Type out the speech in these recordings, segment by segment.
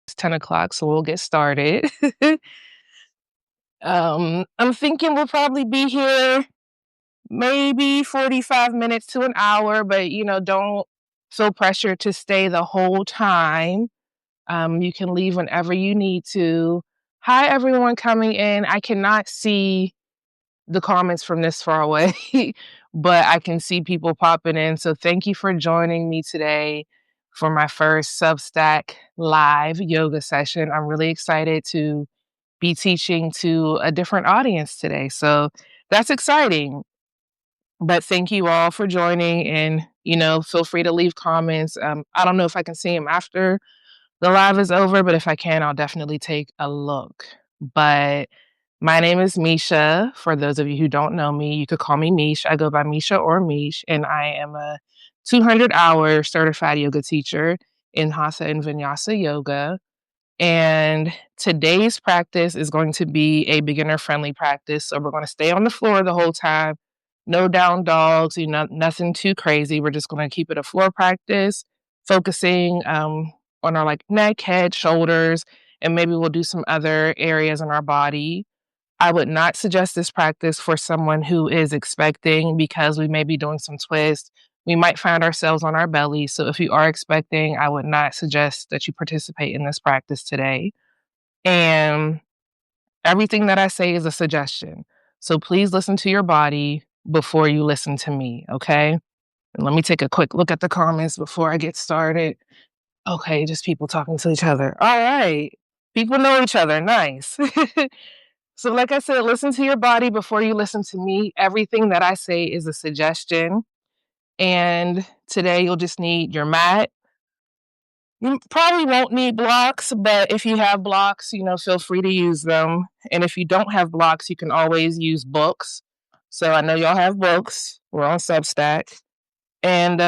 It's 10 o'clock, so we'll get started. I'm thinking we'll probably be here maybe 45 minutes to an hour, but, don't feel pressured to stay the whole time. You can leave whenever you need to. Hi, everyone coming in. I cannot see the comments from this far away, but I can see people popping in. So thank you for joining me today for my first Substack live yoga session. I'm really excited to be teaching to a different audience today. So that's exciting. But thank you all for joining and, feel free to leave comments. I don't know if I can see them after the live is over, but if I can, I'll definitely take a look. But my name is Misha. For those of you who don't know me, you could call me Meesh. I go by Misha or Meesh, and I am a 200-hour certified yoga teacher in Hatha and Vinyasa yoga. And today's practice is going to be a beginner-friendly practice. So we're going to stay on the floor the whole time. No down dogs, nothing too crazy. We're just going to keep it a floor practice, focusing on our neck, head, shoulders, and maybe we'll do some other areas in our body. I would not suggest this practice for someone who is expecting because we may be doing some twists. We might find ourselves on our belly. So if you are expecting, I would not suggest that you participate in this practice today. And everything that I say is a suggestion. So please listen to your body before you listen to me, okay? And let me take a quick look at the comments before I get started. Okay, just people talking to each other. All right. People know each other. Nice. So like I said, listen to your body before you listen to me. Everything that I say is a suggestion. And today you'll just need your mat. You probably won't need blocks, but if you have blocks, feel free to use them. And if you don't have blocks, you can always use books. So I know y'all have books. We're on Substack. And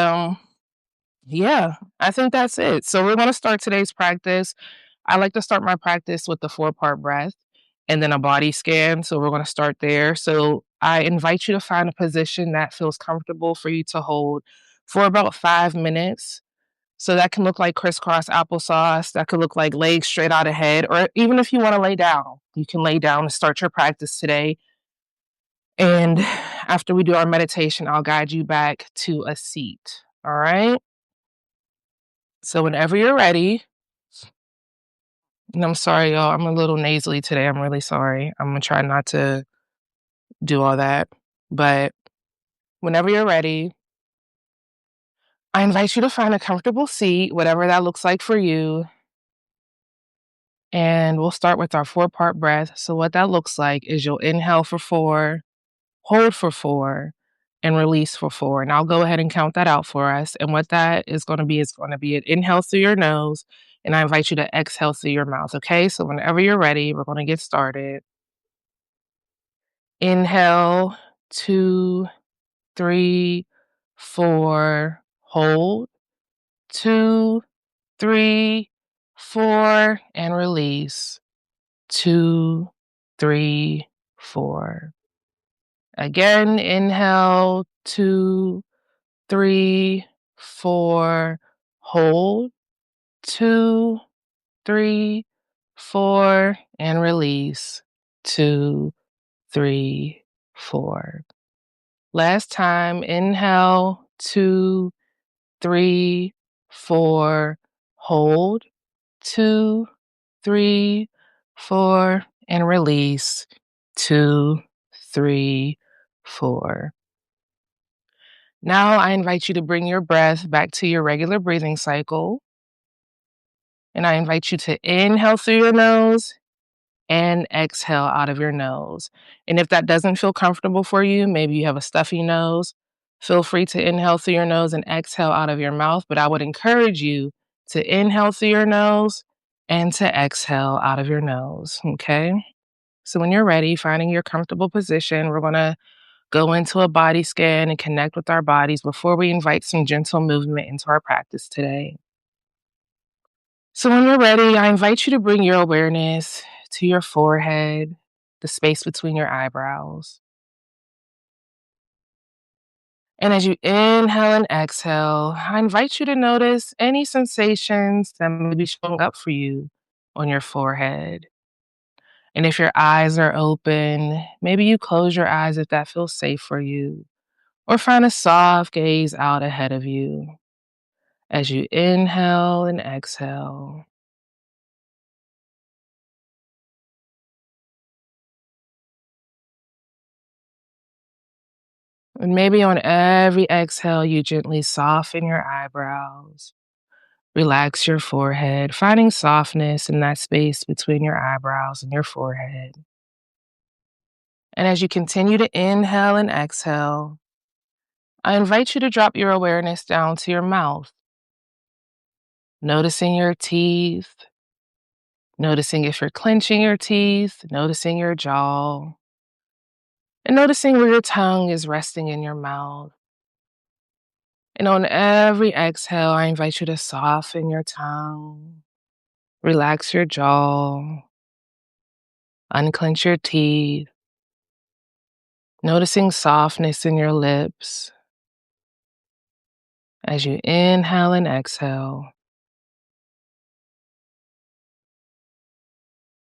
yeah, I think that's it. So we're going to start today's practice. I like to start my practice with the 4-part breath and then a body scan. So we're going to start there. So I invite you to find a position that feels comfortable for you to hold for about 5 minutes. So that can look like crisscross applesauce. That could look like legs straight out ahead, or even if you want to lay down, you can lay down and start your practice today. And after we do our meditation, I'll guide you back to a seat. All right. So whenever you're ready, and I'm sorry, y'all, I'm a little nasally today. I'm really sorry. I'm going to try not to do all that. But whenever you're ready, I invite you to find a comfortable seat, whatever that looks like for you. And we'll start with our 4-part breath. So what that looks like is you'll inhale for 4, hold for 4, and release for 4. And I'll go ahead and count that out for us. And what that is going to be an inhale through your nose. And I invite you to exhale through your mouth. Okay. So whenever you're ready, we're going to get started. Inhale, 2, 3, 4, hold, 2, 3, 4, and release, 2, 3, 4. Again, inhale, 2, 3, 4, hold, 2, 3, 4, and release, 2, 3, 4. Last time, inhale, 2, 3, 4, hold, 2, 3, 4, and release, 2, 3, 4. Now I invite you to bring your breath back to your regular breathing cycle. And I invite you to inhale through your nose and exhale out of your nose. And if that doesn't feel comfortable for you, maybe you have a stuffy nose, feel free to inhale through your nose and exhale out of your mouth. But I would encourage you to inhale through your nose and to exhale out of your nose. Okay. So when you're ready, finding your comfortable position, we're going to go into a body scan and connect with our bodies before we invite some gentle movement into our practice today. So when you're ready, I invite you to bring your awareness to your forehead, the space between your eyebrows. And as you inhale and exhale, I invite you to notice any sensations that may be showing up for you on your forehead. And if your eyes are open, maybe you close your eyes if that feels safe for you, or find a soft gaze out ahead of you as you inhale and exhale. And maybe on every exhale, you gently soften your eyebrows, relax your forehead, finding softness in that space between your eyebrows and your forehead. And as you continue to inhale and exhale, I invite you to drop your awareness down to your mouth, noticing your teeth, noticing if you're clenching your teeth, noticing your jaw, and noticing where your tongue is resting in your mouth. And on every exhale, I invite you to soften your tongue, relax your jaw, unclench your teeth, noticing softness in your lips as you inhale and exhale.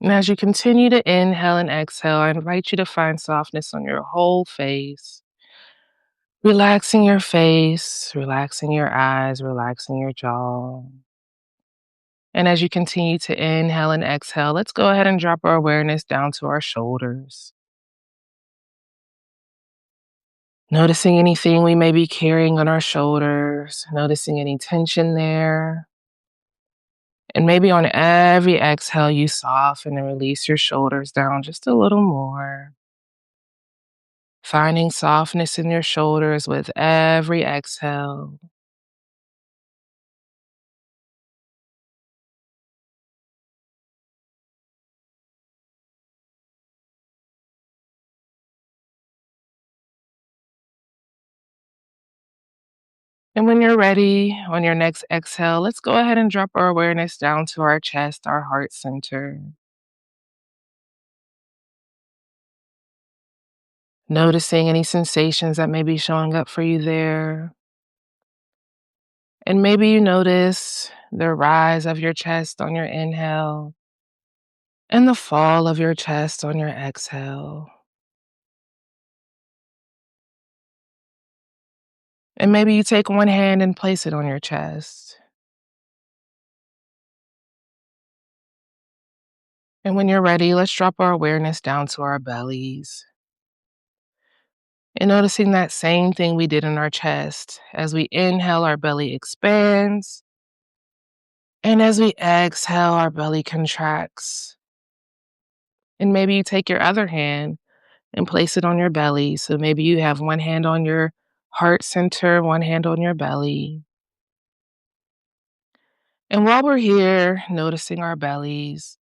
And as you continue to inhale and exhale, I invite you to find softness on your whole face, relaxing your eyes, relaxing your jaw. And as you continue to inhale and exhale, let's go ahead and drop our awareness down to our shoulders. Noticing anything we may be carrying on our shoulders, noticing any tension there. And maybe on every exhale, you soften and release your shoulders down just a little more. Finding softness in your shoulders with every exhale. And when you're ready, on your next exhale, let's go ahead and drop our awareness down to our chest, our heart center. Noticing any sensations that may be showing up for you there. And maybe you notice the rise of your chest on your inhale and the fall of your chest on your exhale. And maybe you take one hand and place it on your chest. And when you're ready, let's drop our awareness down to our bellies. And noticing that same thing we did in our chest. As we inhale, our belly expands. And as we exhale, our belly contracts. And maybe you take your other hand and place it on your belly. So maybe you have one hand on your heart center, one hand on your belly. And while we're here noticing our bellies,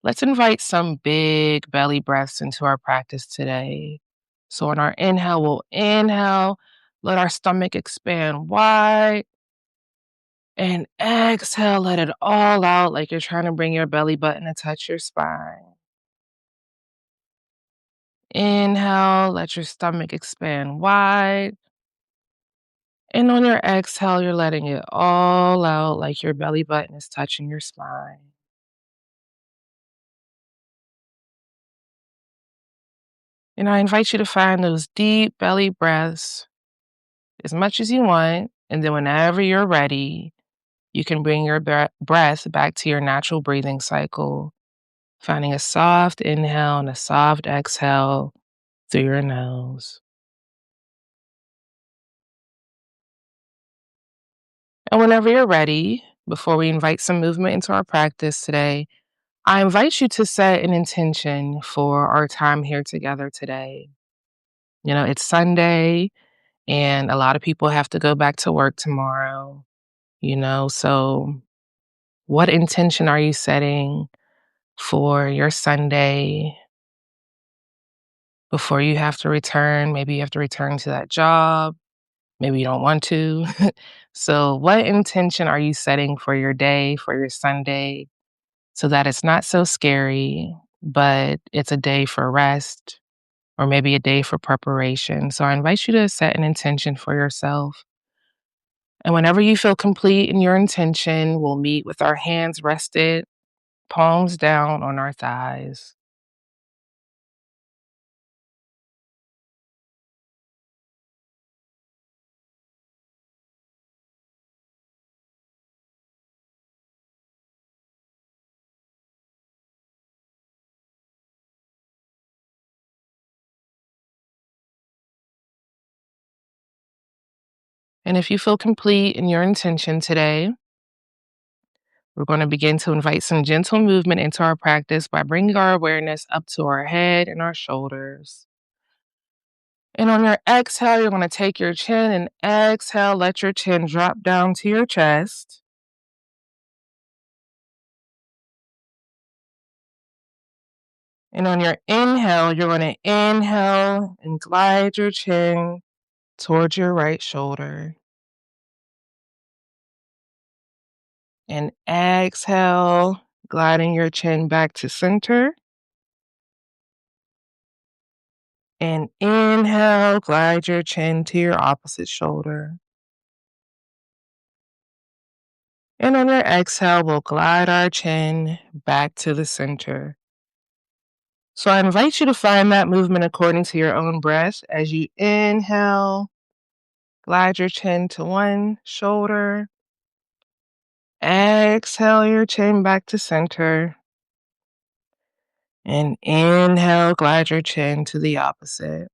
let's invite some big belly breaths into our practice today. So on our inhale, we'll inhale, let our stomach expand wide. And exhale, let it all out like you're trying to bring your belly button to touch your spine. Inhale, let your stomach expand wide. And on your exhale, you're letting it all out like your belly button is touching your spine. And I invite you to find those deep belly breaths as much as you want. And then whenever you're ready, you can bring your breath back to your natural breathing cycle, finding a soft inhale and a soft exhale through your nose. And whenever you're ready, before we invite some movement into our practice today, I invite you to set an intention for our time here together today. You know, it's Sunday and a lot of people have to go back to work tomorrow, so what intention are you setting for your Sunday before you have to return? Maybe you have to return to that job. Maybe you don't want to. So, what intention are you setting for your day, for your Sunday, so that it's not so scary, but it's a day for rest or maybe a day for preparation? So, I invite you to set an intention for yourself. And whenever you feel complete in your intention, we'll meet with our hands rested palms down on our thighs. And if you feel complete in your intention today, we're going to begin to invite some gentle movement into our practice by bringing our awareness up to our head and our shoulders. And on your exhale, you're going to take your chin and exhale, let your chin drop down to your chest. And on your inhale, you're going to inhale and glide your chin towards your right shoulder. And exhale, gliding your chin back to center. And inhale, glide your chin to your opposite shoulder. And on your exhale, we'll glide our chin back to the center. So I invite you to find that movement according to your own breath. As you inhale, glide your chin to one shoulder. Exhale your chin back to center. And inhale, glide your chin to the opposite.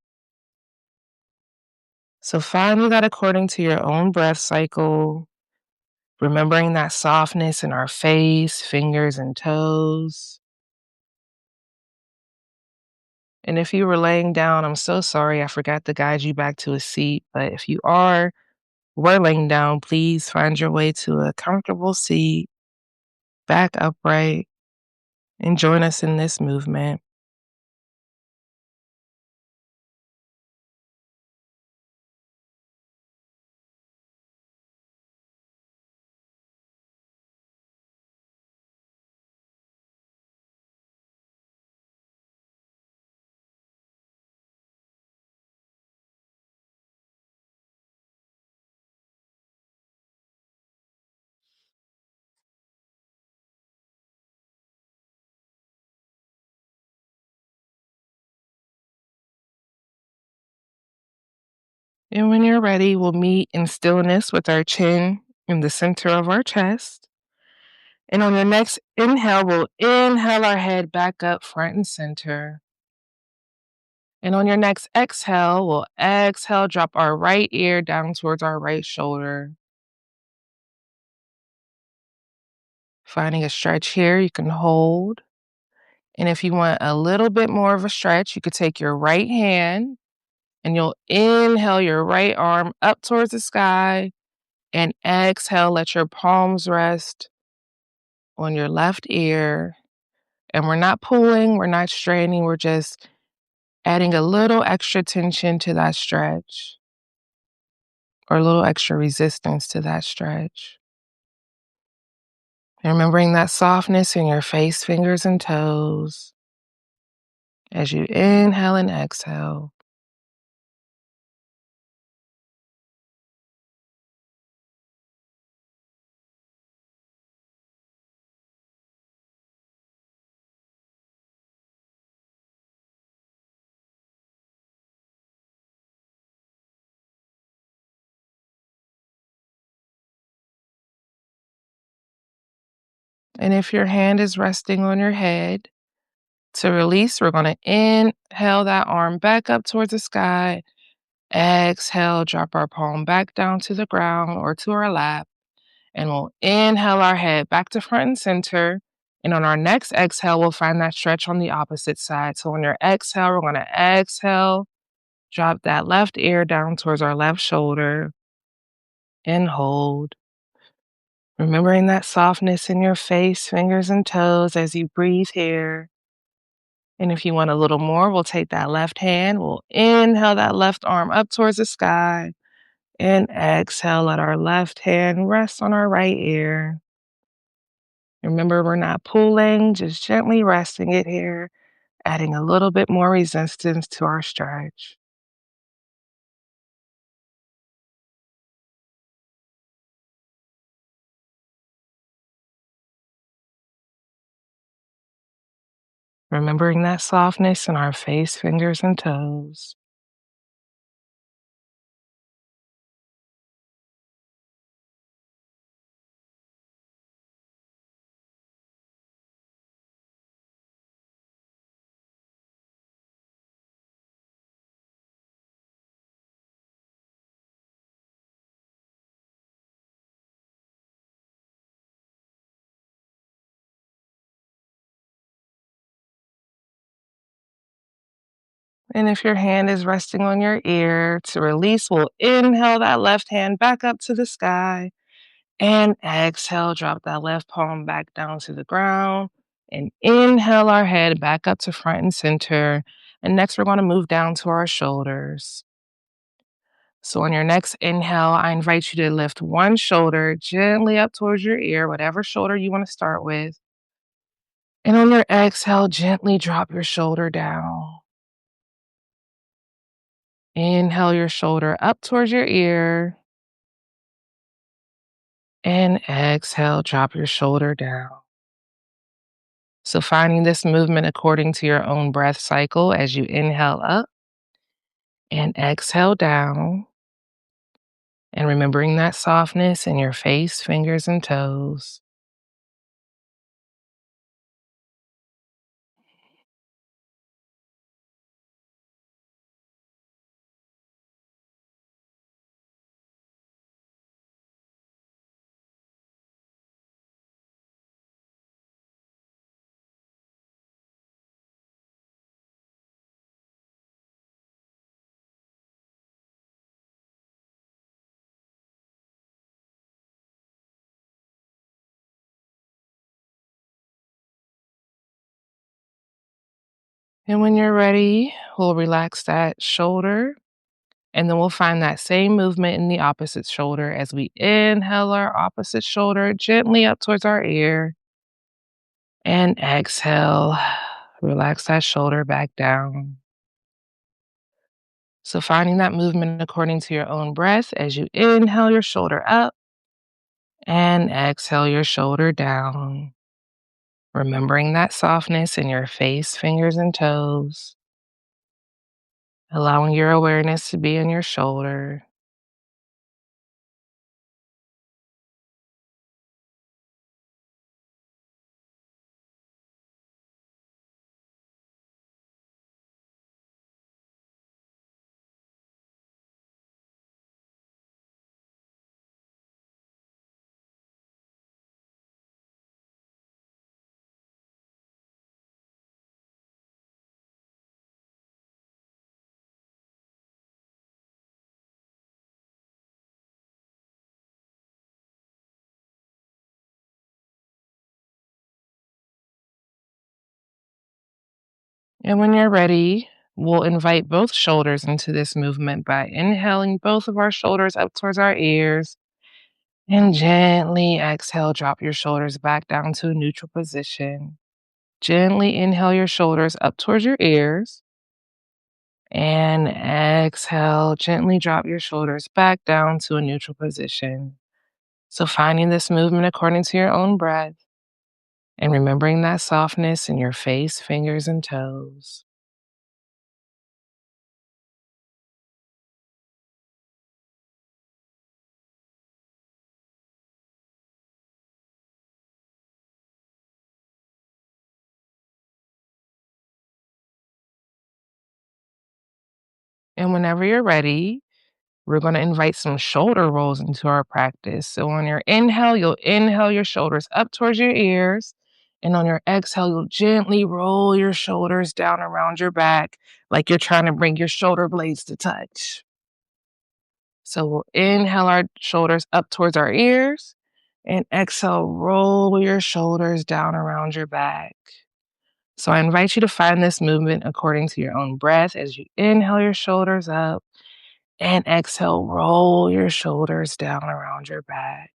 So find that according to your own breath cycle, remembering that softness in our face, fingers, and toes. And if you were laying down, I'm so sorry, I forgot to guide you back to a seat. But if you were laying down, please find your way to a comfortable seat, back upright, and join us in this movement. And when you're ready, we'll meet in stillness with our chin in the center of our chest. And on your next inhale, we'll inhale our head back up front and center. And on your next exhale, we'll exhale, drop our right ear down towards our right shoulder. Finding a stretch here, you can hold. And if you want a little bit more of a stretch, you could take your right hand and you'll inhale your right arm up towards the sky and exhale, let your palms rest on your left ear. And we're not pulling, we're not straining, we're just adding a little extra tension to that stretch or a little extra resistance to that stretch. And remembering that softness in your face, fingers, and toes as you inhale and exhale. And if your hand is resting on your head, to release, we're going to inhale that arm back up towards the sky. Exhale, drop our palm back down to the ground or to our lap. And we'll inhale our head back to front and center. And on our next exhale, we'll find that stretch on the opposite side. So on your exhale, we're going to exhale, drop that left ear down towards our left shoulder and hold. Remembering that softness in your face, fingers, and toes as you breathe here. And if you want a little more, we'll take that left hand. We'll inhale that left arm up towards the sky. And exhale, let our left hand rest on our right ear. Remember, we're not pulling, just gently resting it here, adding a little bit more resistance to our stretch. remembering that softness in our face, fingers, and toes. And if your hand is resting on your ear, to release, we'll inhale that left hand back up to the sky and exhale, drop that left palm back down to the ground and inhale our head back up to front and center. And next, we're going to move down to our shoulders. So on your next inhale, I invite you to lift one shoulder gently up towards your ear, whatever shoulder you want to start with. And on your exhale, gently drop your shoulder down. Inhale your shoulder up towards your ear. And exhale, drop your shoulder down. So finding this movement according to your own breath cycle as you inhale up and exhale down. And remembering that softness in your face, fingers, and toes. And when you're ready, we'll relax that shoulder. And then we'll find that same movement in the opposite shoulder as we inhale our opposite shoulder gently up towards our ear. And exhale, relax that shoulder back down. So finding that movement according to your own breath as you inhale your shoulder up and exhale your shoulder down. Remembering that softness in your face, fingers, and toes. Allowing your awareness to be in your shoulder. And when you're ready, we'll invite both shoulders into this movement by inhaling both of our shoulders up towards our ears and gently exhale, drop your shoulders back down to a neutral position. Gently inhale your shoulders up towards your ears and exhale, gently drop your shoulders back down to a neutral position. So finding this movement according to your own breath and remembering that softness in your face, fingers, and toes. And whenever you're ready, we're going to invite some shoulder rolls into our practice. So on your inhale, you'll inhale your shoulders up towards your ears. And on your exhale, you'll gently roll your shoulders down around your back like you're trying to bring your shoulder blades to touch. So we'll inhale our shoulders up towards our ears and exhale, roll your shoulders down around your back. So I invite you to find this movement according to your own breath as you inhale your shoulders up and exhale, roll your shoulders down around your back.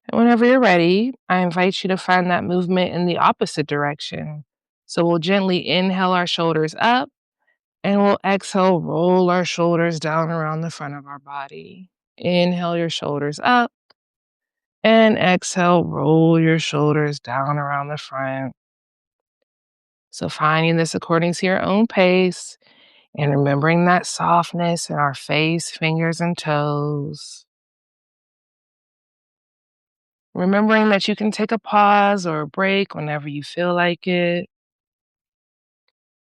And whenever you're ready, I invite you to find that movement in the opposite direction. So we'll gently inhale our shoulders up and we'll exhale, roll our shoulders down around the front of our body. Inhale your shoulders up and exhale, roll your shoulders down around the front. So finding this according to your own pace and remembering that softness in our face, fingers, and toes. Remembering that you can take a pause or a break whenever you feel like it.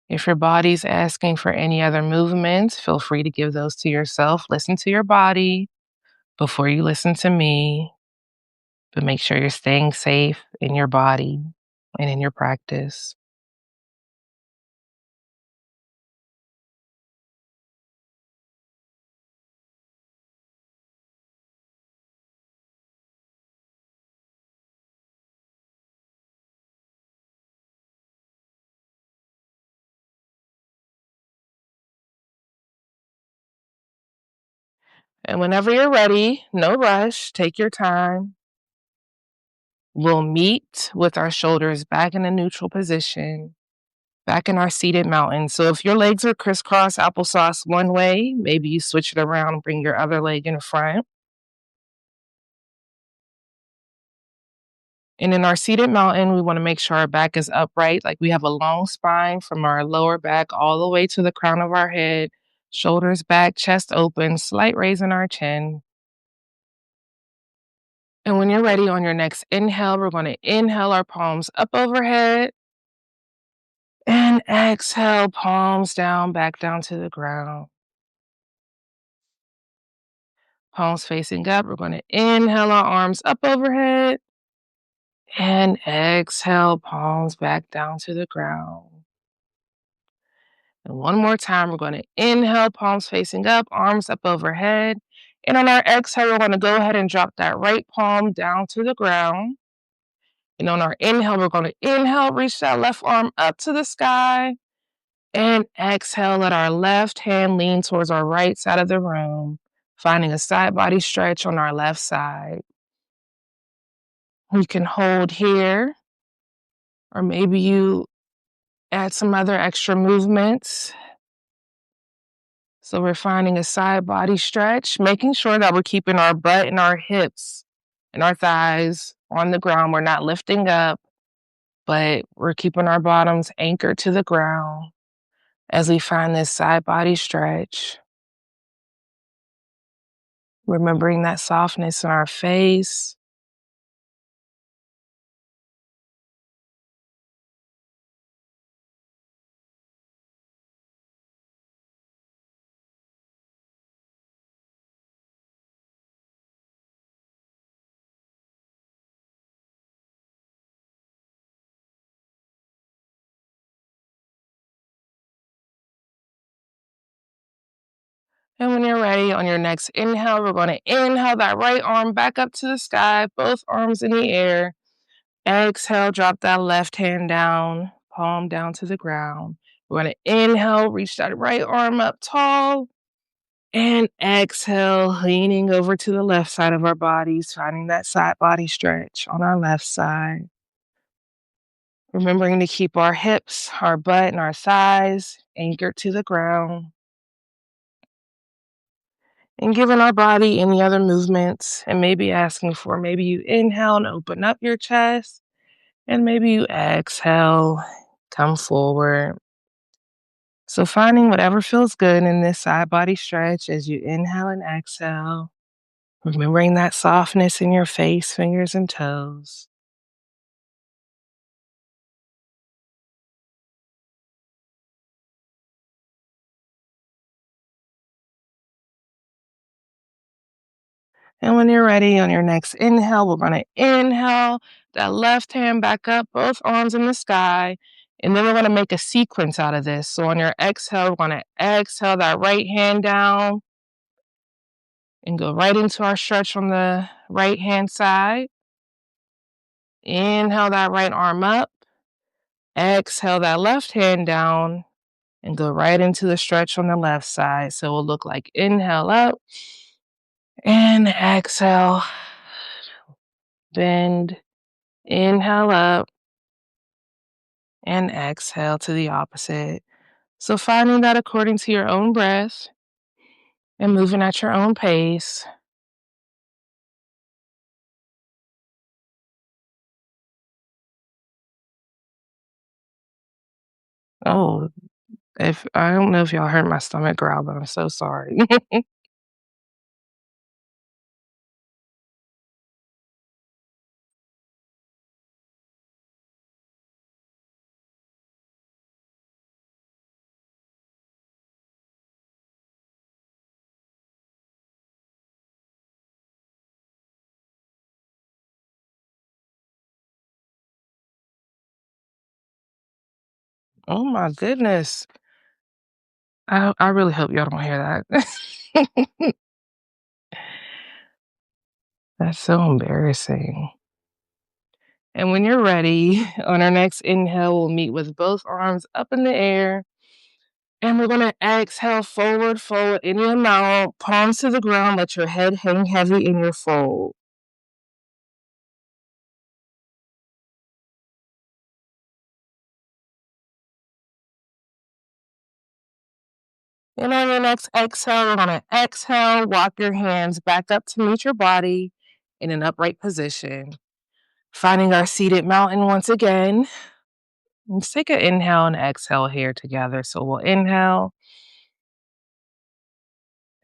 If your body's asking for any other movements, feel free to give those to yourself. Listen to your body before you listen to me, but make sure you're staying safe in your body and in your practice. And whenever you're ready, no rush, take your time. We'll meet with our shoulders back in a neutral position, back in our seated mountain. So if your legs are crisscross applesauce one way, maybe you switch it around and bring your other leg in front. And in our seated mountain, we want to make sure our back is upright, like we have a long spine from our lower back all the way to the crown of our head, shoulders back, chest open, slight raise in our chin. And when you're ready on your next inhale, we're going to inhale our palms up overhead and exhale, palms down, back down to the ground. Palms facing up. We're going to inhale our arms up overhead and exhale, palms back down to the ground. And one more time, we're going to inhale, palms facing up, arms up overhead. And on our exhale, we're going to go ahead and drop that right palm down to the ground. And on our inhale, we're going to inhale, reach that left arm up to the sky. And exhale, let our left hand lean towards our right side of the room, finding a side body stretch on our left side. You can hold here, or maybe you add some other extra movements. So we're finding a side body stretch, making sure that we're keeping our butt and our hips and our thighs on the ground. We're not lifting up, but we're keeping our bottoms anchored to the ground as we find this side body stretch. Remembering that softness in our face. And when you're ready, on your next inhale, we're going to inhale that right arm back up to the sky, both arms in the air. Exhale, drop that left hand down, palm down to the ground. We're going to inhale, reach that right arm up tall. And exhale, leaning over to the left side of our bodies, finding that side body stretch on our left side. Remembering to keep our hips, our butt, and our thighs anchored to the ground. And giving our body any other movements, and maybe asking for, maybe you inhale and open up your chest, and maybe you exhale, come forward. So finding whatever feels good in this side body stretch as you inhale and exhale, remembering that softness in your face, fingers, and toes. And when you're ready on your next inhale, we're going to inhale that left hand back up, both arms in the sky. And then we're going to make a sequence out of this. So on your exhale, we're going to exhale that right hand down and go right into our stretch on the right hand side. Inhale that right arm up. Exhale that left hand down and go right into the stretch on the left side. So it'll look like inhale up and exhale Bend, inhale up, and exhale to the opposite. So finding that according to your own breath and moving at your own pace. Oh, if I don't know if y'all heard my stomach growl, but I'm so sorry. Oh my goodness. I really hope y'all don't hear that. That's so embarrassing. And when you're ready, on our next inhale, we'll meet with both arms up in the air. And we're going to exhale forward, fold any amount, palms to the ground. Let your head hang heavy in your fold. And on your next exhale, we're going to exhale, walk your hands back up to meet your body in an upright position. Finding our seated mountain once again. Let's take an inhale and exhale here together. So we'll inhale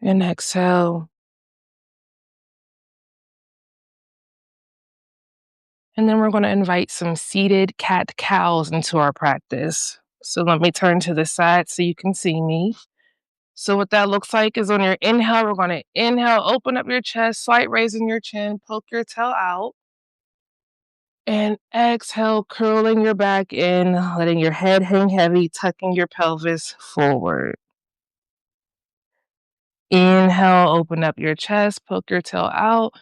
and exhale. And then we're going to invite some seated cat cows into our practice. So let me turn to the side so you can see me. So what that looks like is on your inhale, we're going to inhale, open up your chest, slight raise in your chin, poke your tail out. And exhale, curling your back in, letting your head hang heavy, tucking your pelvis forward. Inhale, open up your chest, poke your tail out.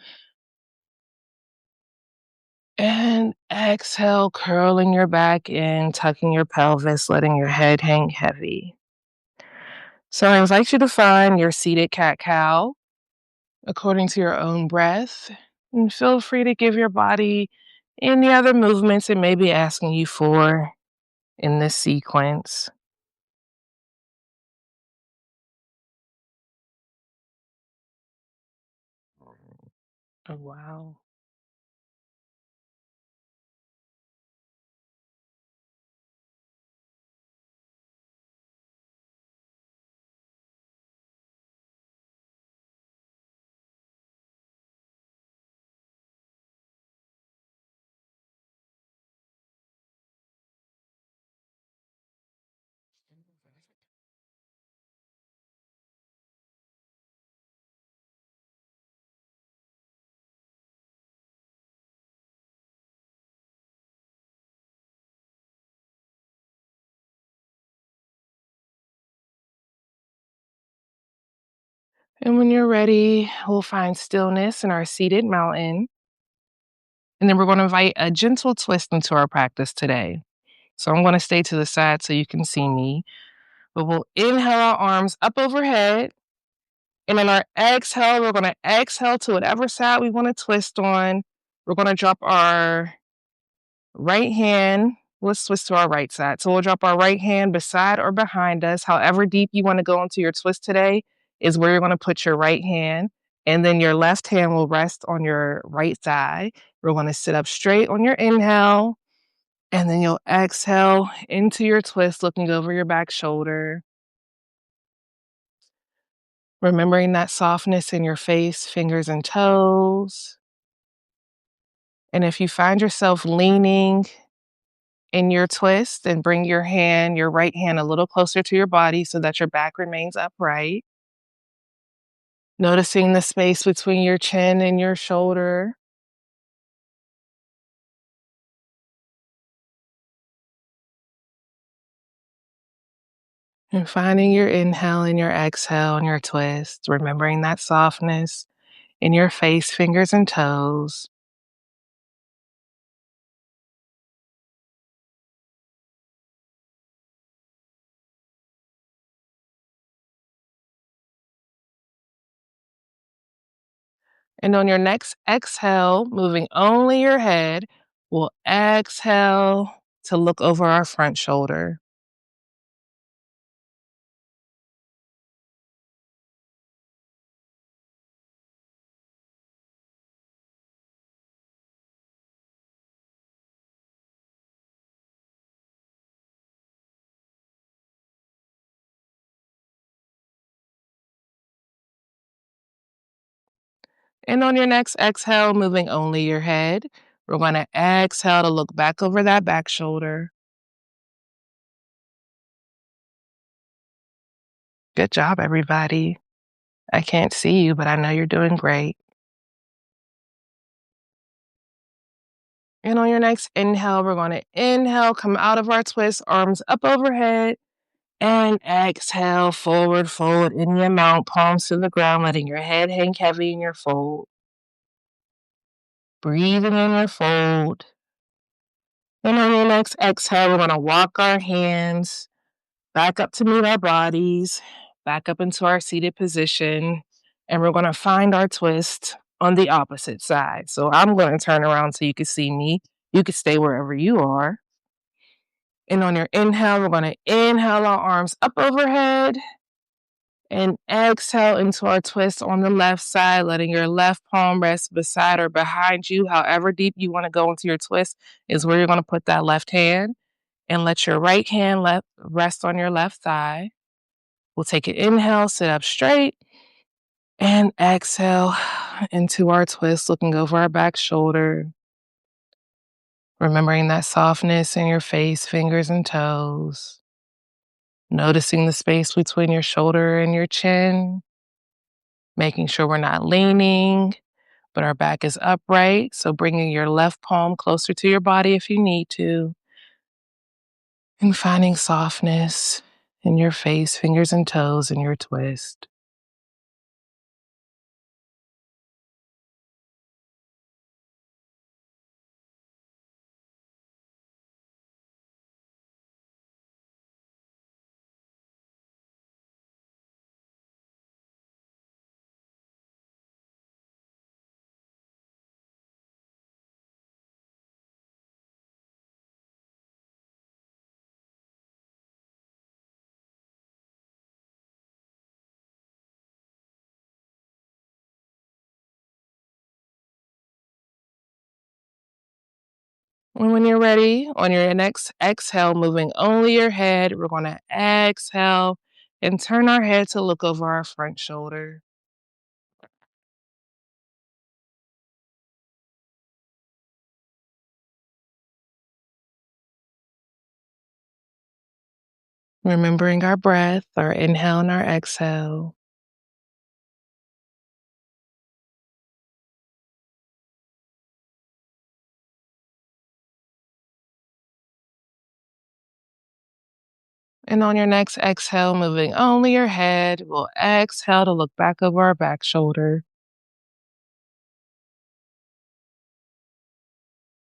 And exhale, curling your back in, tucking your pelvis, letting your head hang heavy. So I invite you to find your seated cat cow according to your own breath. And feel free to give your body any other movements it may be asking you for in this sequence. Oh, wow. And when you're ready, we'll find stillness in our seated mountain. And then we're going to invite a gentle twist into our practice today. So I'm going to stay to the side so you can see me. But we'll inhale our arms up overhead. And on our exhale, we're going to exhale to whatever side we want to twist on. We're going to drop our right hand. Let's twist to our right side. So we'll drop our right hand beside or behind us. However deep you want to go into your twist today is where you're going to put your right hand. And then your left hand will rest on your right thigh. We're going to sit up straight on your inhale. And then you'll exhale into your twist, looking over your back shoulder. Remembering that softness in your face, fingers and toes. And if you find yourself leaning in your twist, then bring your right hand a little closer to your body so that your back remains upright. Noticing the space between your chin and your shoulder. And finding your inhale and your exhale and your twist, remembering that softness in your face, fingers, and toes. And on your next exhale, moving only your head, we'll exhale to look over our front shoulder. And on your next exhale, moving only your head, we're going to exhale to look back over that back shoulder. Good job, everybody. I can't see you, but I know you're doing great. And on your next inhale, we're going to inhale, come out of our twist, arms up overhead, and exhale, forward fold in your mount, palms to the ground, letting your head hang heavy in your fold. Breathing in your fold. And on your next exhale, we're going to walk our hands back up to meet our bodies, back up into our seated position, and we're going to find our twist on the opposite side. So I'm going to turn around so you can see me. You can stay wherever you are. And on your inhale, we're going to inhale our arms up overhead and exhale into our twist on the left side, letting your left palm rest beside or behind you. However deep you want to go into your twist is where you're going to put that left hand, and let your right hand rest on your left thigh. We'll take an inhale, sit up straight, and exhale into our twist, looking over our back shoulder. Remembering that softness in your face, fingers, and toes. Noticing the space between your shoulder and your chin. Making sure we're not leaning, but our back is upright. So bringing your left palm closer to your body if you need to. And finding softness in your face, fingers, and toes in your twist. And when you're ready, on your next exhale, moving only your head, we're going to exhale and turn our head to look over our front shoulder. Remembering our breath, our inhale and our exhale. And on your next exhale, moving only your head, we'll exhale to look back over our back shoulder.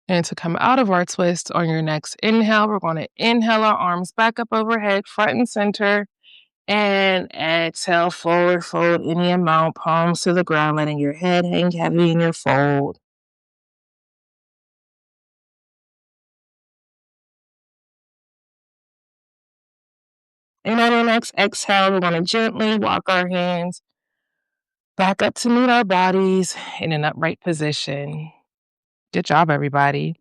And to come out of our twist on your next inhale, we're going to inhale our arms back up overhead, front and center, and exhale, forward fold any amount, palms to the ground, letting your head hang heavy in your fold. And on our next exhale, we're going to gently walk our hands back up to meet our bodies in an upright position. Good job, everybody.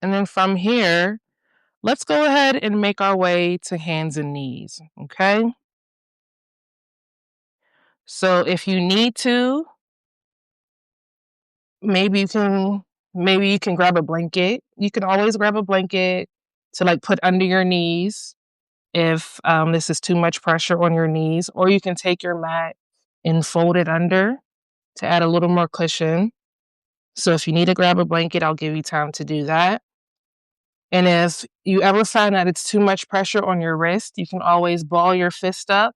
And then from here, let's go ahead and make our way to hands and knees, okay? So if you need to, maybe you can maybe you can grab a blanket. You can always grab a blanket to like put under your knees if this is too much pressure on your knees, or you can take your mat and fold it under to add a little more cushion. So if you need to grab a blanket, I'll give you time to do that. And if you ever find that it's too much pressure on your wrist, you can always ball your fist up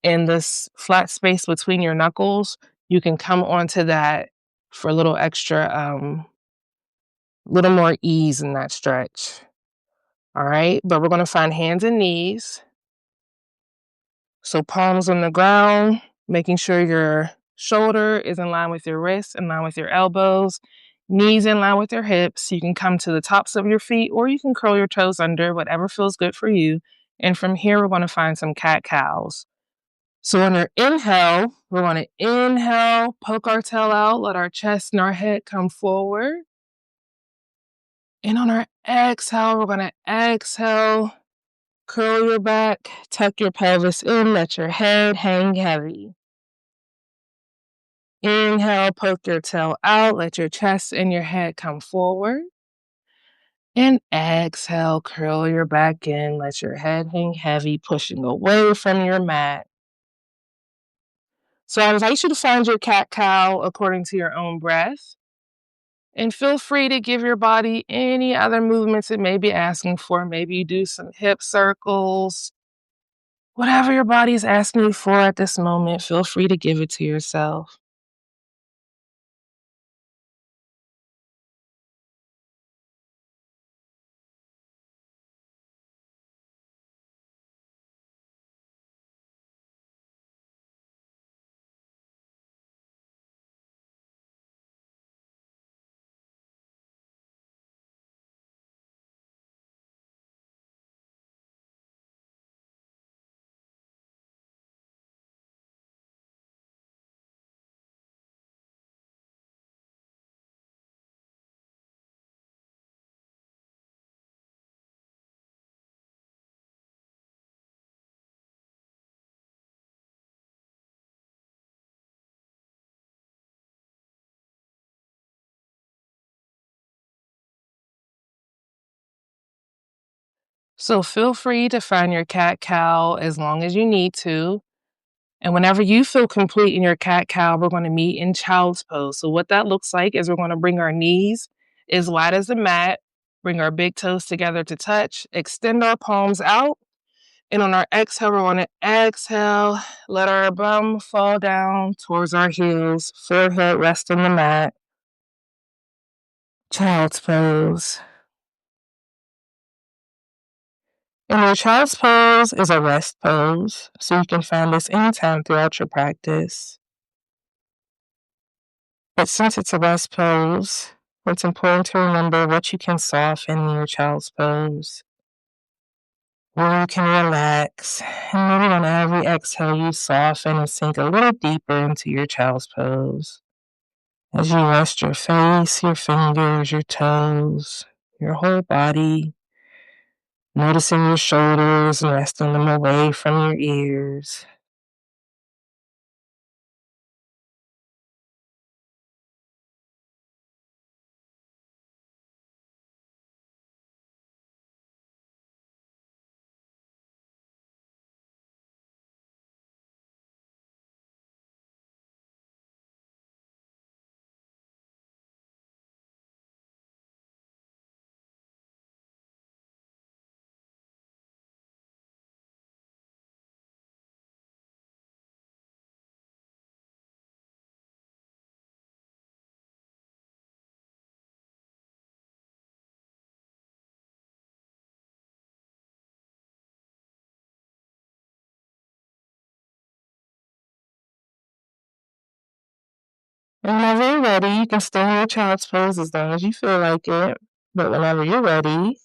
in this flat space between your knuckles. You can come onto that for a little extra, little more ease in that stretch. All right. But we're going to find hands and knees. So palms on the ground, making sure your Shoulder is in line with your wrist, in line with your elbows, knees in line with your hips. You can come to the tops of your feet or you can curl your toes under, whatever feels good for you. And from here, we're going to find some cat cows. So on our inhale, we're going to inhale, poke our tail out, let our chest and our head come forward. And on our exhale, we're going to exhale, curl your back, tuck your pelvis in, let your head hang heavy. Inhale, poke your tail out, let your chest and your head come forward. And exhale, curl your back in, let your head hang heavy, pushing away from your mat. So I invite you to find your cat-cow according to your own breath. And feel free to give your body any other movements it may be asking for. Maybe you do some hip circles. Whatever your body is asking you for at this moment, feel free to give it to yourself. So feel free to find your cat-cow as long as you need to. And whenever you feel complete in your cat-cow, we're going to meet in child's pose. So what that looks like is we're going to bring our knees as wide as the mat, bring our big toes together to touch, extend our palms out. And on our exhale, we're going to exhale, let our bum fall down towards our heels, forehead rest on the mat. Child's pose. And your child's pose is a rest pose, so you can find this anytime throughout your practice. But since it's a rest pose, it's important to remember what you can soften in your child's pose, where you can relax. And maybe on every exhale, you soften and sink a little deeper into your child's pose. As you rest your face, your fingers, your toes, your whole body, noticing your shoulders and resting them away from your ears. And whenever you're ready, you can stay in your child's pose as long as you feel like it. But whenever you're ready,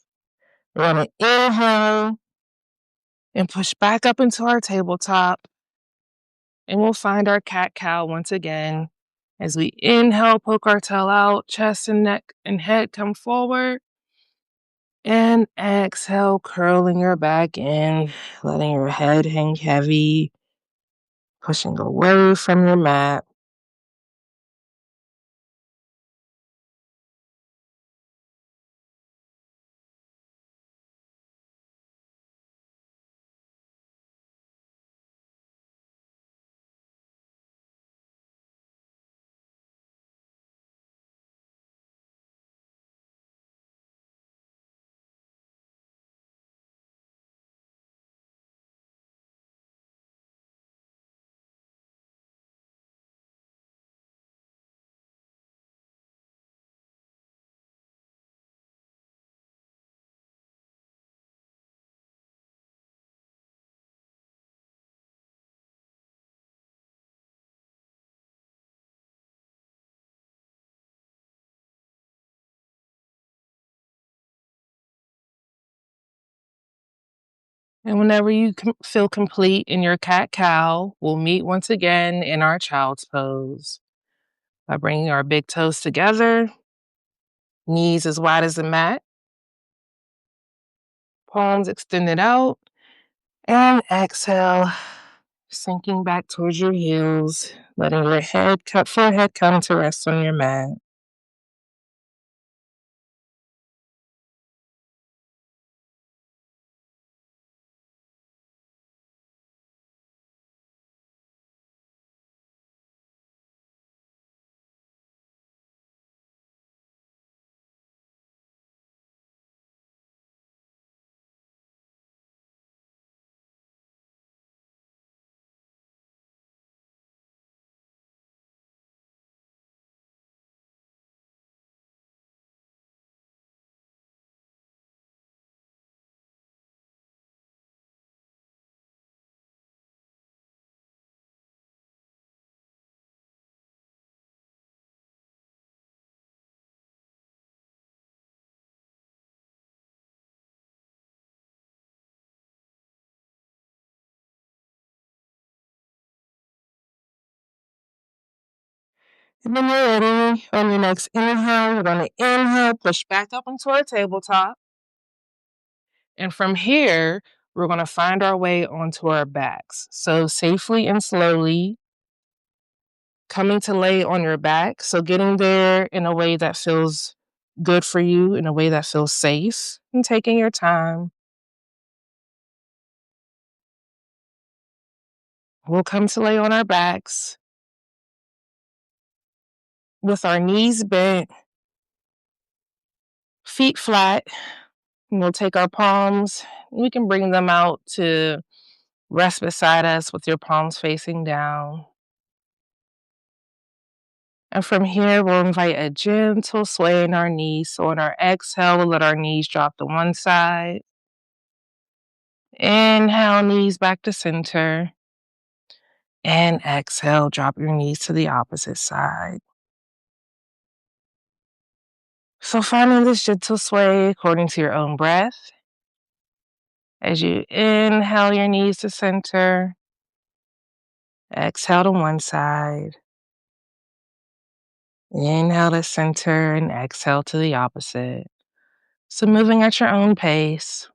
we're going to inhale and push back up into our tabletop. And we'll find our cat-cow once again. As we inhale, poke our tail out, chest and neck and head come forward. And exhale, curling your back in, letting your head hang heavy, pushing away from your mat. And whenever you feel complete in your cat-cow, we'll meet once again in our child's pose by bringing our big toes together, knees as wide as the mat, palms extended out, and exhale, sinking back towards your heels, letting your forehead come to rest on your mat. And then you're ready. On your next inhale, we're going to inhale, push back up into our tabletop. And from here, we're going to find our way onto our backs. So safely and slowly coming to lay on your back. So getting there in a way that feels good for you, in a way that feels safe, and taking your time. We'll come to lay on our backs with our knees bent, feet flat. And we'll take our palms, we can bring them out to rest beside us with your palms facing down. And from here, we'll invite a gentle sway in our knees. So on our exhale, we'll let our knees drop to one side. Inhale, knees back to center. And exhale, drop your knees to the opposite side. So finding this gentle sway according to your own breath. As you inhale your knees to center, exhale to one side. Inhale to center and exhale to the opposite. So moving at your own pace.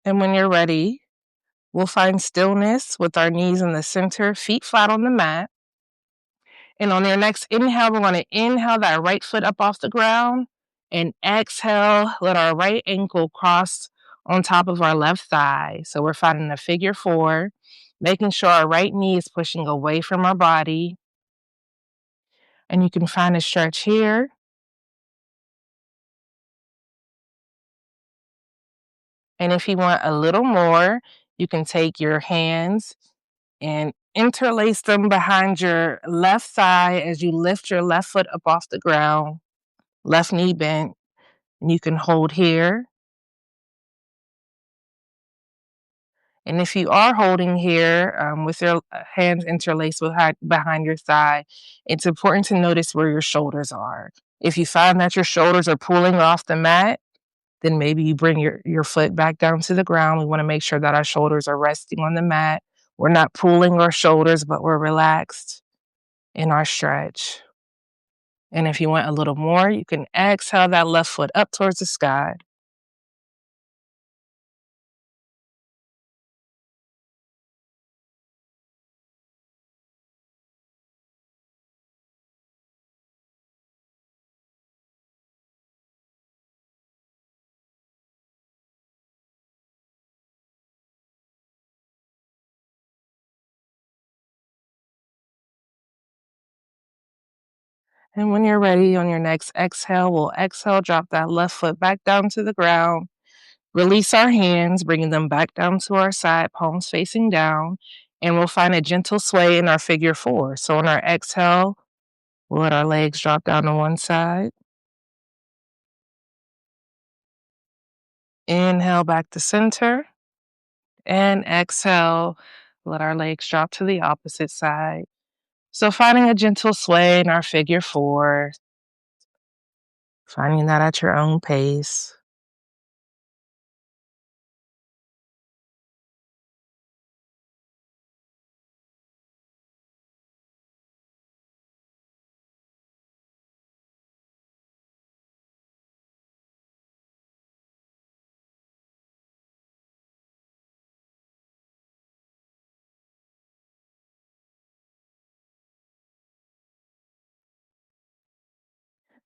And when you're ready, we'll find stillness with our knees in the center, feet flat on the mat. And on your next inhale, we're going to inhale that right foot up off the ground and exhale, let our right ankle cross on top of our left thigh. So we're finding a figure four, making sure our right knee is pushing away from our body. And you can find a stretch here. And if you want a little more, you can take your hands and interlace them behind your left thigh as you lift your left foot up off the ground, left knee bent. And you can hold here. And if you are holding here with your hands interlaced behind your thigh, it's important to notice where your shoulders are. If you find that your shoulders are pulling off the mat, then maybe you bring your foot back down to the ground. We want to make sure that our shoulders are resting on the mat. We're not pulling our shoulders, but we're relaxed in our stretch. And if you want a little more, you can exhale that left foot up towards the sky. And when you're ready on your next exhale, we'll exhale, drop that left foot back down to the ground. Release our hands, bringing them back down to our side, palms facing down, and we'll find a gentle sway in our figure four. So on our exhale, we'll let our legs drop down to one side. Inhale back to center. And exhale, let our legs drop to the opposite side. So finding a gentle sway in our figure four, finding that at your own pace.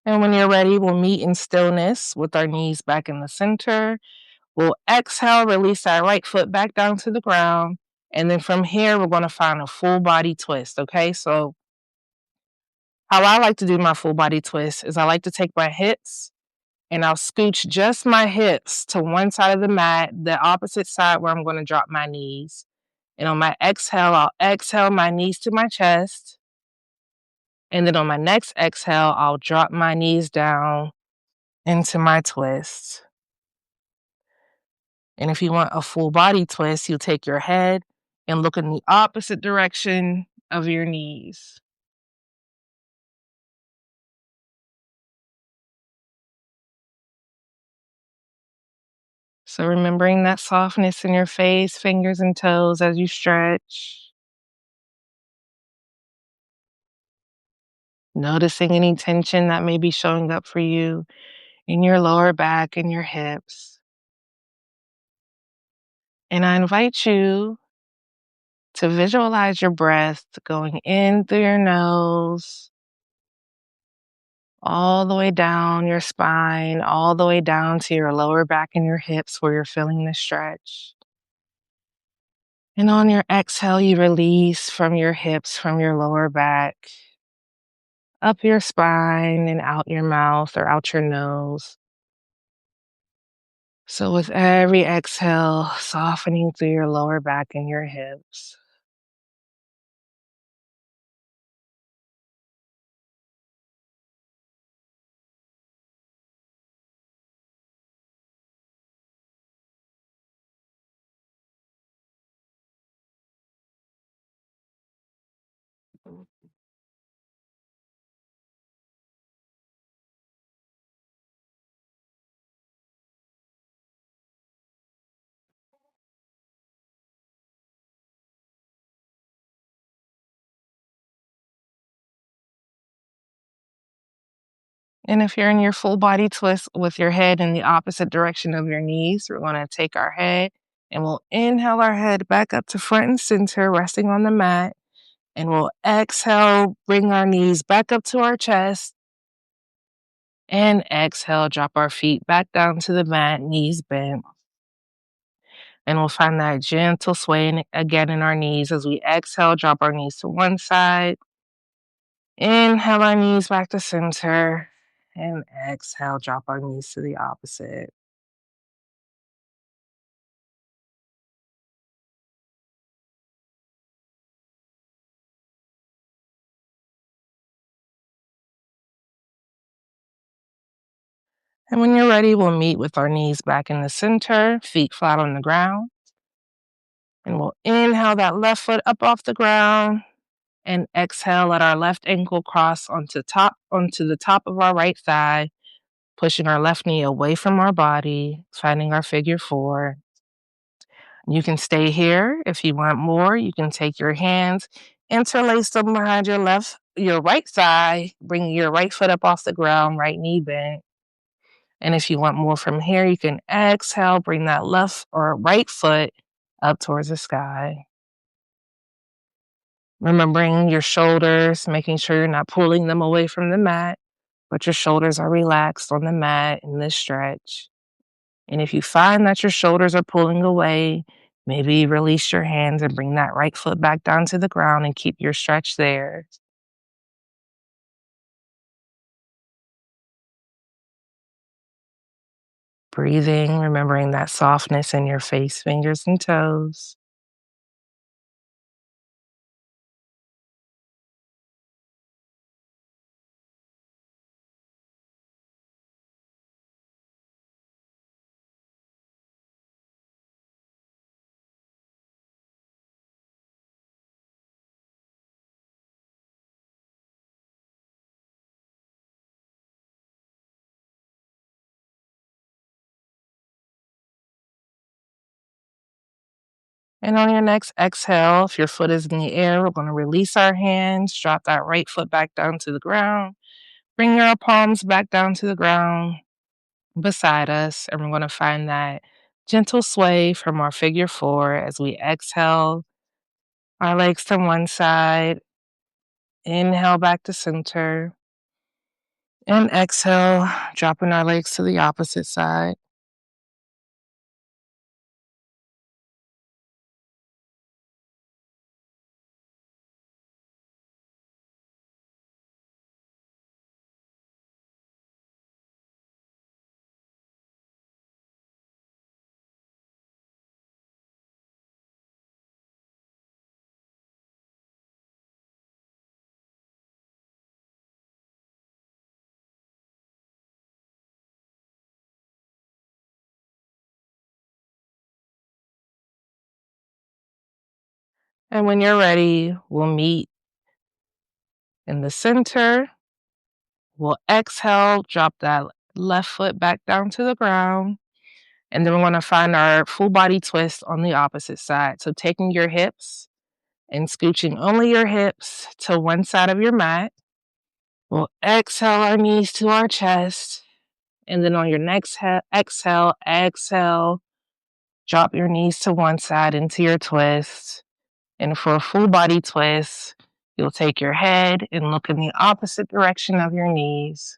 And when you're ready, we'll meet in stillness with our knees back in the center. We'll exhale, release our right foot back down to the ground. And then from here, we're going to find a full body twist. Okay. So, how I like to do my full body twist is I like to take my hips and I'll scooch just my hips to one side of the mat, the opposite side where I'm going to drop my knees. And on my exhale, I'll exhale my knees to my chest. And then on my next exhale, I'll drop my knees down into my twist. And if you want a full body twist, you'll take your head and look in the opposite direction of your knees. So remembering that softness in your face, fingers and toes as you stretch. Noticing any tension that may be showing up for you in your lower back and your hips. And I invite you to visualize your breath going in through your nose, all the way down your spine, all the way down to your lower back and your hips where you're feeling the stretch. And on your exhale, you release from your hips, from your lower back, up your spine and out your mouth or out your nose. So with every exhale, softening through your lower back and your hips. And if you're in your full body twist with your head in the opposite direction of your knees, we're going to take our head and we'll inhale our head back up to front and center, resting on the mat. And we'll exhale, bring our knees back up to our chest. And exhale, drop our feet back down to the mat, knees bent. And we'll find that gentle sway again in our knees as we exhale, drop our knees to one side. Inhale our knees back to center. And exhale, drop our knees to the opposite. And when you're ready, we'll meet with our knees back in the center, feet flat on the ground. And we'll inhale that left foot up off the ground. And exhale, let our left ankle cross onto the top of our right thigh, pushing our left knee away from our body, finding our figure four. You can stay here. If you want more, you can take your hands, interlace them behind your right thigh, bring your right foot up off the ground, right knee bent. And if you want more from here, you can exhale, bring that left or right foot up towards the sky. Remembering your shoulders, making sure you're not pulling them away from the mat, but your shoulders are relaxed on the mat in this stretch. And if you find that your shoulders are pulling away, maybe release your hands and bring that right foot back down to the ground and keep your stretch there. breathing, remembering that softness in your face, fingers, and toes. And on your next exhale, if your foot is in the air, we're going to release our hands, drop that right foot back down to the ground, bring your palms back down to the ground beside us, and we're going to find that gentle sway from our figure four as we exhale our legs to one side, inhale back to center, and exhale, dropping our legs to the opposite side. And when you're ready, we'll meet in the center. We'll exhale, drop that left foot back down to the ground. And then we're going to find our full body twist on the opposite side. So taking your hips and scooching only your hips to one side of your mat. We'll exhale our knees to our chest. And then on your next exhale, drop your knees to one side into your twist. And for a full body twist, you'll take your head and look in the opposite direction of your knees.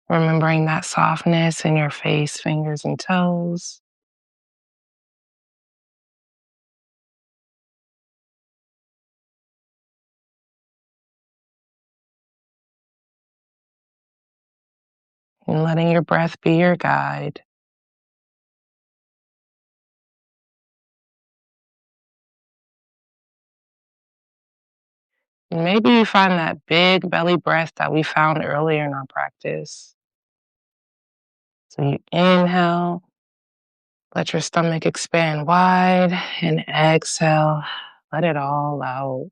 Remembering that softness in your face, fingers, and toes. And letting your breath be your guide. And maybe you find that big belly breath that we found earlier in our practice. So you inhale, let your stomach expand wide, and exhale, let it all out.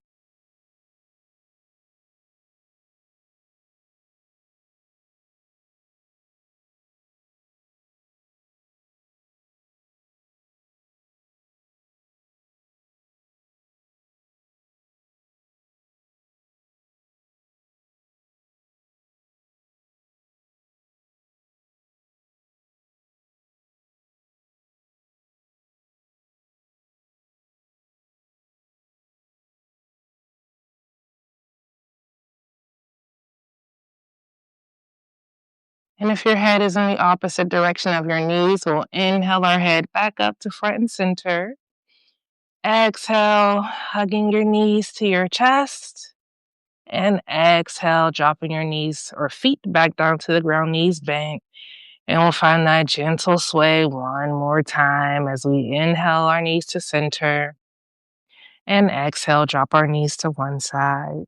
And if your head is in the opposite direction of your knees, we'll inhale our head back up to front and center. Exhale, hugging your knees to your chest. And exhale, dropping your knees or feet back down to the ground, knees bent. And we'll find that gentle sway one more time as we inhale our knees to center. And exhale, drop our knees to one side.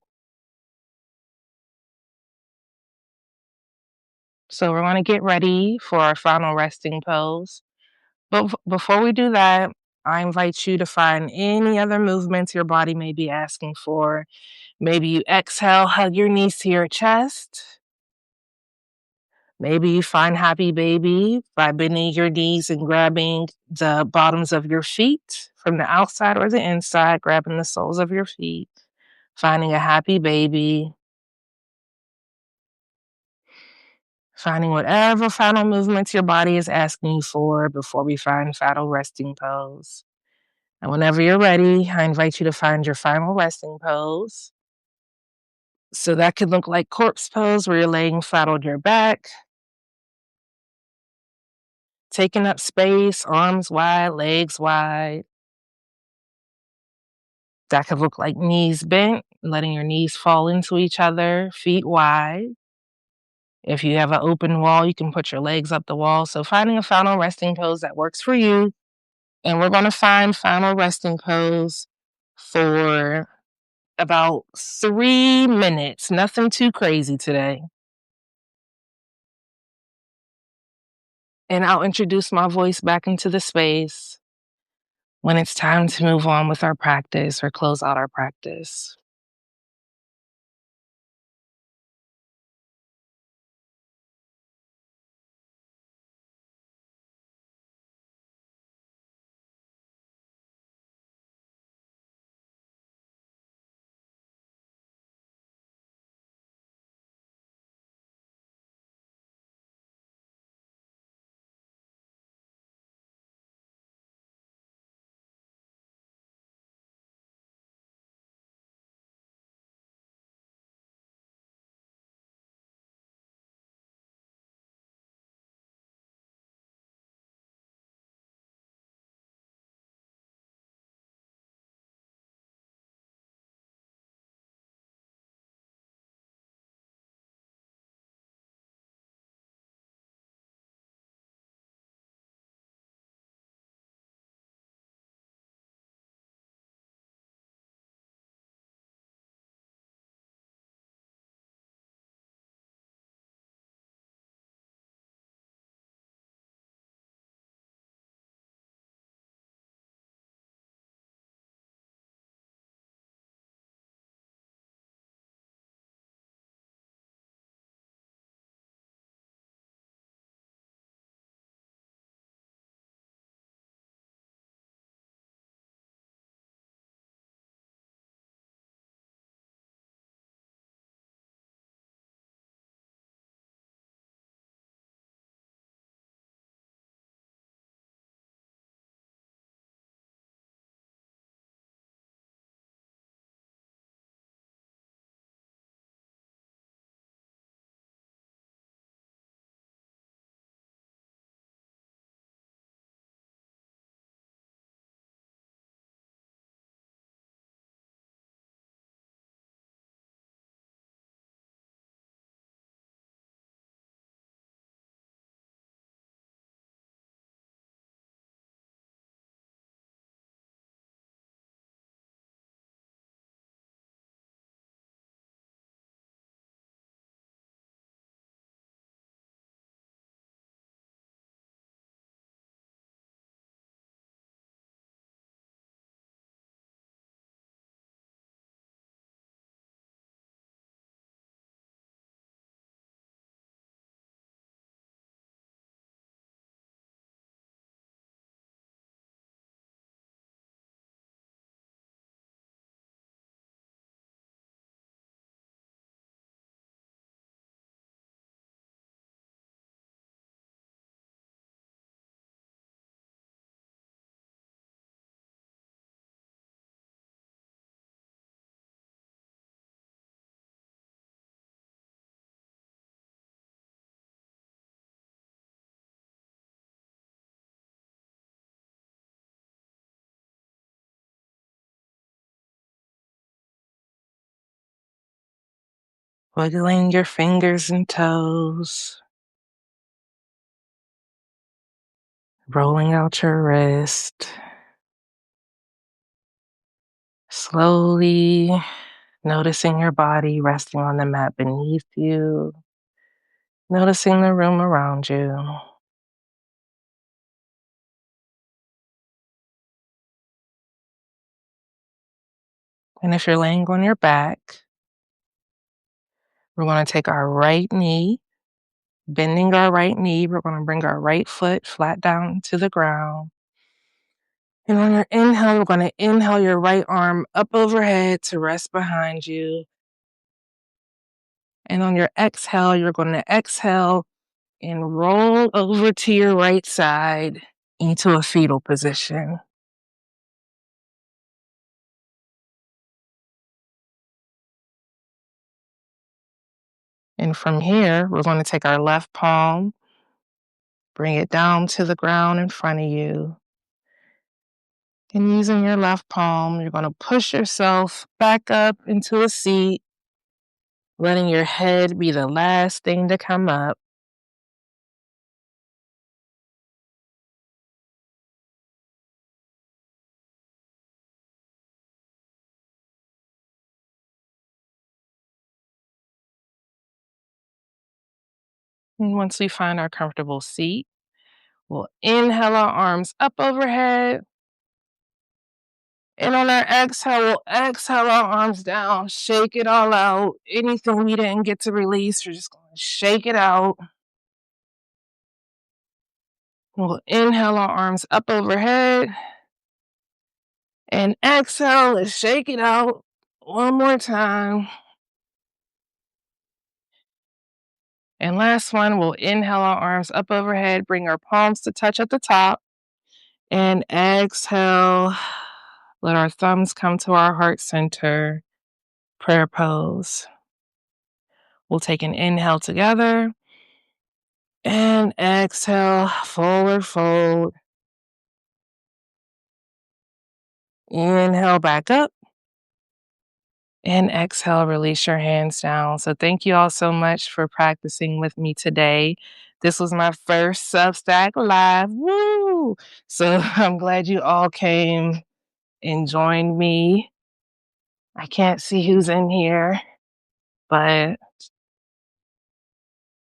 So we're going to get ready for our final resting pose. But before we do that, I invite you to find any other movements your body may be asking for. Maybe you exhale, hug your knees to your chest. Maybe you find happy baby by bending your knees and grabbing the bottoms of your feet from the outside or the inside, grabbing the soles of your feet, finding a happy baby, finding whatever final movements your body is asking you for before we find final resting pose. And whenever you're ready, I invite you to find your final resting pose. So that could look like corpse pose where you're laying flat on your back, taking up space, arms wide, legs wide. That could look like knees bent, letting your knees fall into each other, feet wide. If you have an open wall, you can put your legs up the wall. So finding a final resting pose that works for you. And we're going to find final resting pose for about 3 minutes. Nothing too crazy today. And I'll introduce my voice back into the space when it's time to move on with our practice or close out our practice. Wiggling your fingers and toes, rolling out your wrist, slowly noticing your body resting on the mat beneath you, noticing the room around you. And if you're laying on your back, we're going to take our right knee, bending our right knee. We're going to bring our right foot flat down to the ground. And on your inhale, we're going to inhale your right arm up overhead to rest behind you. And on your exhale, you're going to exhale and roll over to your right side into a fetal position. And from here, we're going to take our left palm, bring it down to the ground in front of you. And using your left palm, you're going to push yourself back up into a seat, letting your head be the last thing to come up. And once we find our comfortable seat, we'll inhale our arms up overhead. And on our exhale, we'll exhale our arms down, shake it all out. Anything we didn't get to release, we're just going to shake it out. We'll inhale our arms up overhead. And exhale, let's shake it out. One more time. And last one, we'll inhale our arms up overhead, bring our palms to touch at the top. And exhale, let our thumbs come to our heart center. Prayer pose. We'll take an inhale together. And exhale, forward fold. Inhale back up. And exhale, release your hands down. So thank you all so much for practicing with me today. This was my first Substack Live. Woo! So I'm glad you all came and joined me. I can't see who's in here, but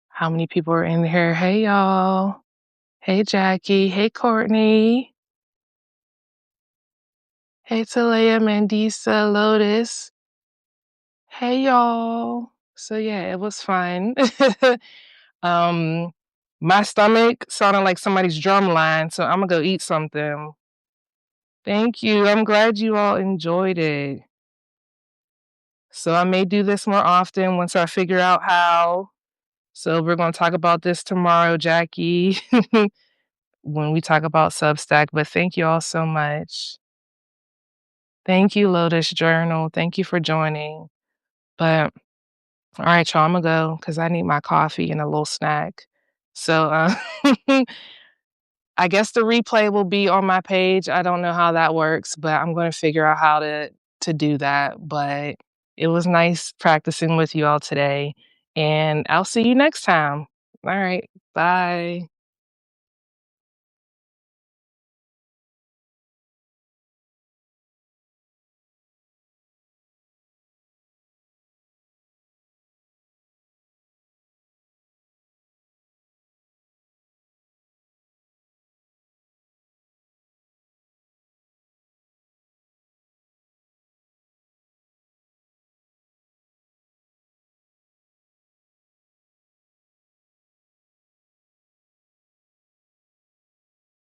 how many people are in here? Hey, y'all. Hey, Jackie. Hey, Courtney. Hey, Talaya, Mandisa, Lotus. Hey, y'all. So yeah, it was fun. um, my stomach sounded like somebody's drum line, so I'm gonna go eat something. Thank you. I'm glad you all enjoyed it. So I may do this more often once I figure out how. So we're gonna talk about this tomorrow, Jackie, when we talk about Substack. But thank you all so much. Thank you, Lotus Journal. Thank you for joining. But all right, y'all, I'm gonna go because I need my coffee and a little snack. So I guess the replay will be on my page. I don't know how that works, but I'm gonna figure out how to do that. But it was nice practicing with you all today, and I'll see you next time. All right, bye.